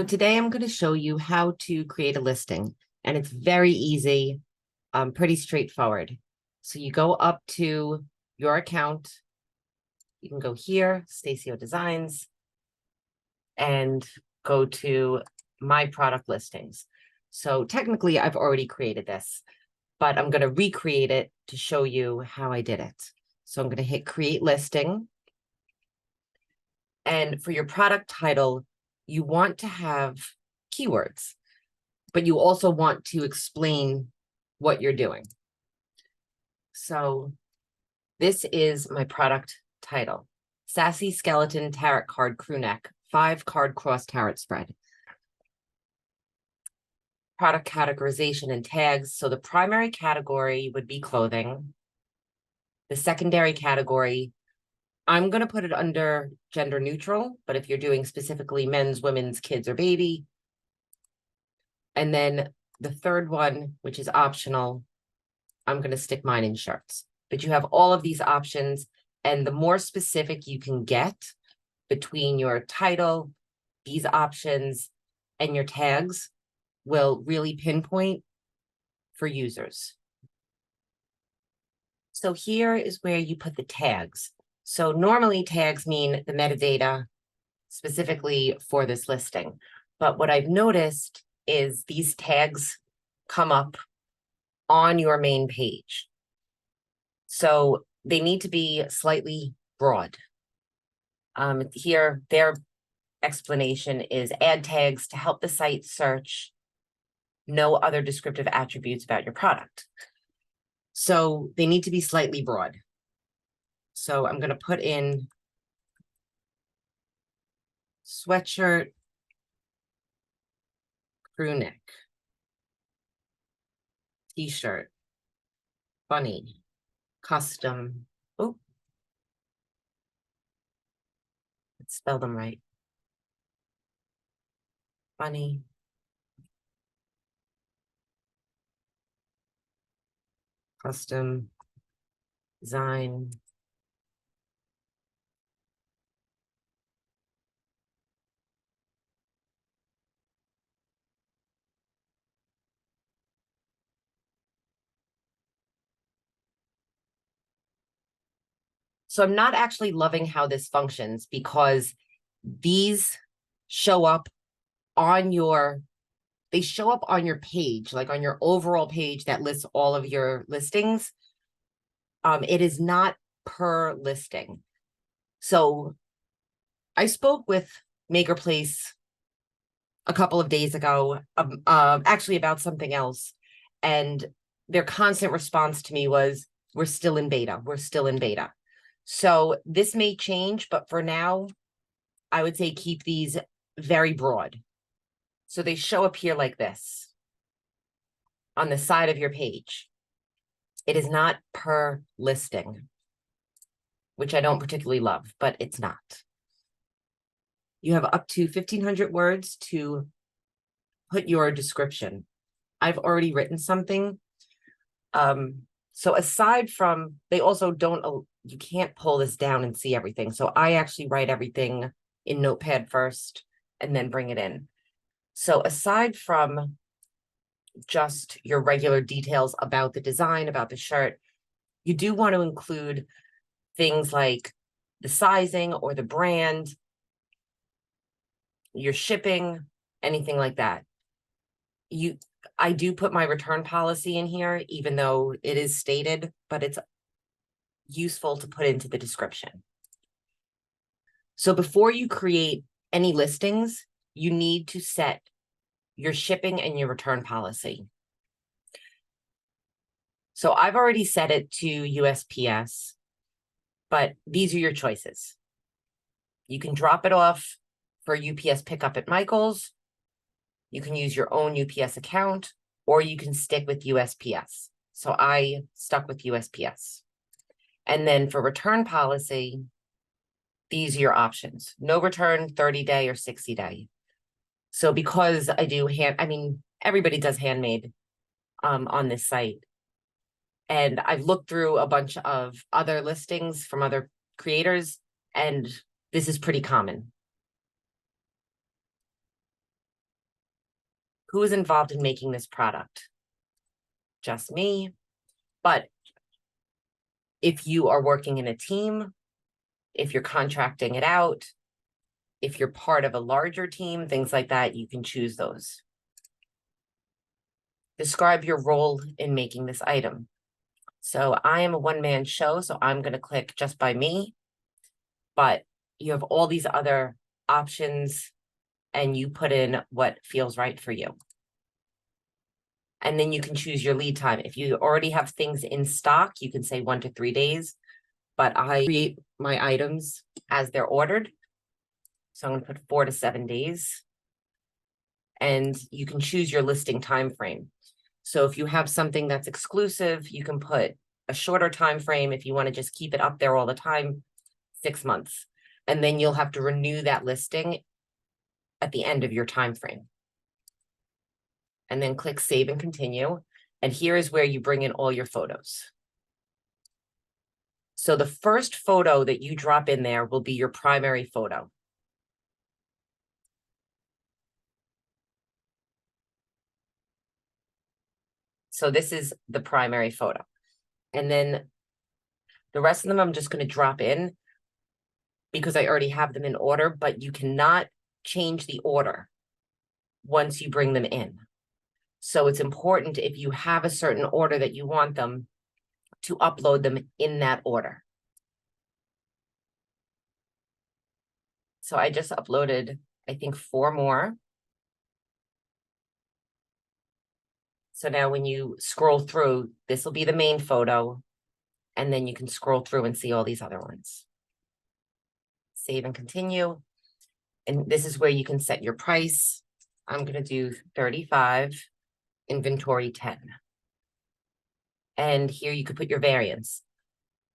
Today I'm going to show you how to create a listing, and it's very easy, pretty straightforward. So you go up to your account, you can go here, Stacio Designs, and go to My Product Listings. So technically I've already created this, but I'm going to recreate it to show you how I did it. So I'm going to hit Create Listing. And for your product title, you want to have keywords, but you also want to explain what you're doing. So this is my product title: Sassy Skeleton Tarot Card Crew Neck, 5-card cross tarot spread. Product categorization and tags. So the primary category would be clothing. The secondary category, I'm going to put it under gender neutral, but if you're doing specifically men's, women's, kids, or baby. And then the third one, which is optional, I'm going to stick mine in shirts. But you have all of these options, and the more specific you can get between your title, these options, and your tags will really pinpoint for users. So here is where you put the tags. So normally tags mean the metadata specifically for this listing. But what I've noticed is these tags come up on your main page. So they need to be slightly broad. Here, their explanation is add tags to help the site search, no other descriptive attributes about your product. So they need to be slightly broad. So I'm going to put in sweatshirt, crew neck, t-shirt, bunny, custom. Oh, let's spell them right. Bunny, custom, design, so I'm not actually loving how this functions because these show up on your, they show up on your page, like on your overall page that lists all of your listings. It is not per listing. So I spoke with Makerplace a couple of days ago, actually about something else. And their constant response to me was, we're still in beta. We're still in beta. So this may change, but for now, I would say keep these very broad. So they show up here like this on the side of your page. It is not per listing, which I don't particularly love, but it's not. You have up to 1,500 words to put your description. I've already written something. So aside from, they also don't, you can't pull this down and see everything. So I actually write everything in Notepad first and then bring it in. So aside from just your regular details about the design, about the shirt, you do want to include things like the sizing or the brand, your shipping, anything like that. I do put my return policy in here, even though it is stated, but it's useful to put into the description. So before you create any listings, you need to set your shipping and your return policy. So I've already set it to USPS, but these are your choices. You can drop it off for UPS pickup at Michael's. You can use your own UPS account, or you can stick with USPS. So I stuck with USPS. And then for return policy, these are your options: no return, 30-day, or 60-day. So because I do everybody does handmade on this site. And I've looked through a bunch of other listings from other creators, and this is pretty common. Who is involved in making this product? Just me. But if you are working in a team, if you're contracting it out, if you're part of a larger team, things like that, you can choose those. Describe your role in making this item. So I am a one-man show, so I'm going to click just by me, but you have all these other options and you put in what feels right for you. And then you can choose your lead time. If you already have things in stock, you can say 1 to 3 days, but I create my items as they're ordered. So I'm going to put 4 to 7 days. And you can choose your listing time frame. So if you have something that's exclusive, you can put a shorter time frame. If you want to just keep it up there all the time, 6 months. And then you'll have to renew that listing at the end of your time frame. And then click save and continue. And here is where you bring in all your photos. So the first photo that you drop in there will be your primary photo. So this is the primary photo. And then the rest of them I'm just going to drop in because I already have them in order, but you cannot change the order once you bring them in. So it's important if you have a certain order that you want them to upload them in that order. So I just uploaded, I think, 4 more. So now when you scroll through, this will be the main photo, and then you can scroll through and see all these other ones. Save and continue. And this is where you can set your price. I'm going to do 35, inventory 10. And here you could put your variants.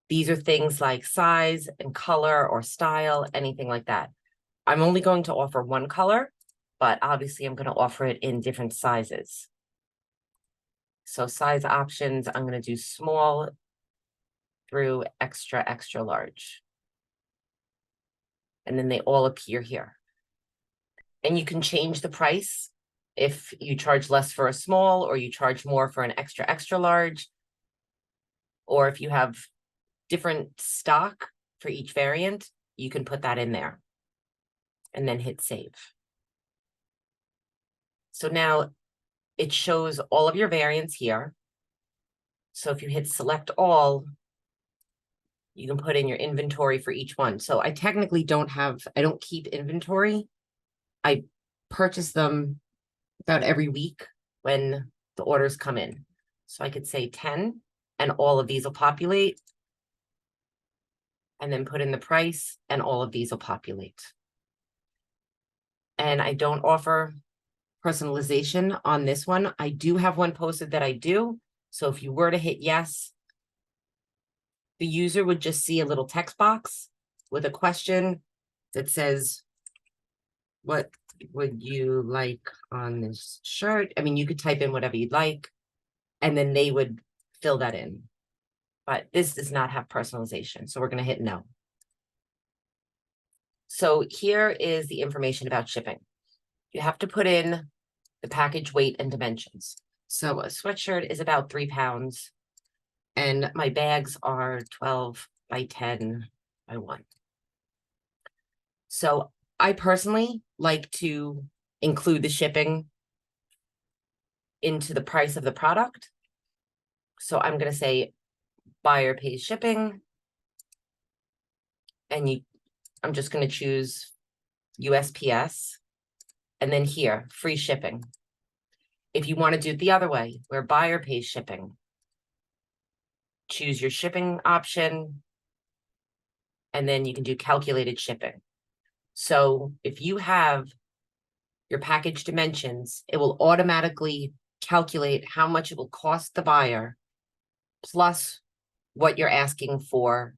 These are things like size and color or style, anything like that. I'm only going to offer one color, but obviously I'm going to offer it in different sizes. So size options, I'm going to do small through extra, extra large. And then they all appear here. And you can change the price if you charge less for a small or you charge more for an extra, extra large. Or if you have different stock for each variant, you can put that in there and then hit save. So now it shows all of your variants here. So if you hit select all, you can put in your inventory for each one. So I technically don't keep inventory. I purchase them about every week when the orders come in. So I could say 10 and all of these will populate and then put in the price and all of these will populate. And I don't offer personalization on this one. I do have one posted that I do. So if you were to hit yes, the user would just see a little text box with a question that says, what would you like on this shirt? I mean, you could type in whatever you'd like, and then they would fill that in. But this does not have personalization, so we're going to hit no. So here is the information about shipping. You have to put in the package weight and dimensions. So a sweatshirt is about 3 pounds, and my bags are 12 by 10 by 1. So I personally like to include the shipping into the price of the product. So I'm going to say buyer pays shipping. And I'm just going to choose USPS. And then here, free shipping. If you want to do it the other way, where buyer pays shipping, choose your shipping option. And then you can do calculated shipping. So if you have your package dimensions, it will automatically calculate how much it will cost the buyer plus what you're asking for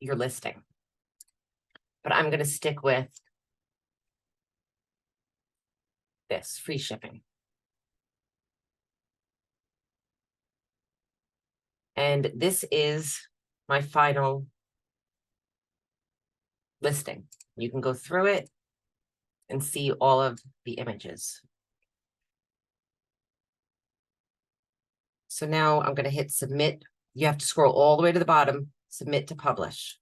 your listing. But I'm going to stick with this, free shipping. And this is my final listing. You can go through it and see all of the images. So now I'm going to hit submit. You have to scroll all the way to the bottom, submit to publish.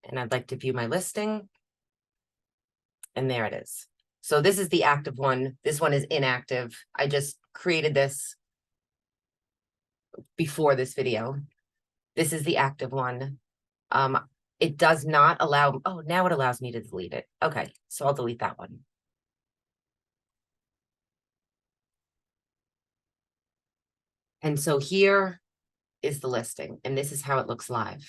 And I'd like to view my listing. And there it is. So this is the active one. This one is inactive. I just created this before this video. This is the active one. It does not allow, oh, now it allows me to delete it. Okay, so I'll delete that one. And so here is the listing, and this is how it looks live.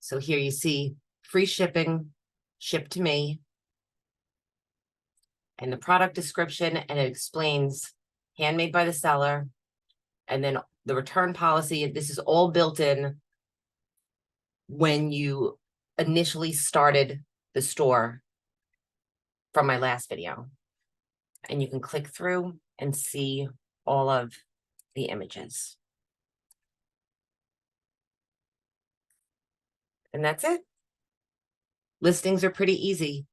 So here you see free shipping, shipped to me, and the product description, and it explains handmade by the seller, and then the return policy. This is all built in when you initially started the store from my last video. And you can click through and see all of the images. And that's it. Listings are pretty easy.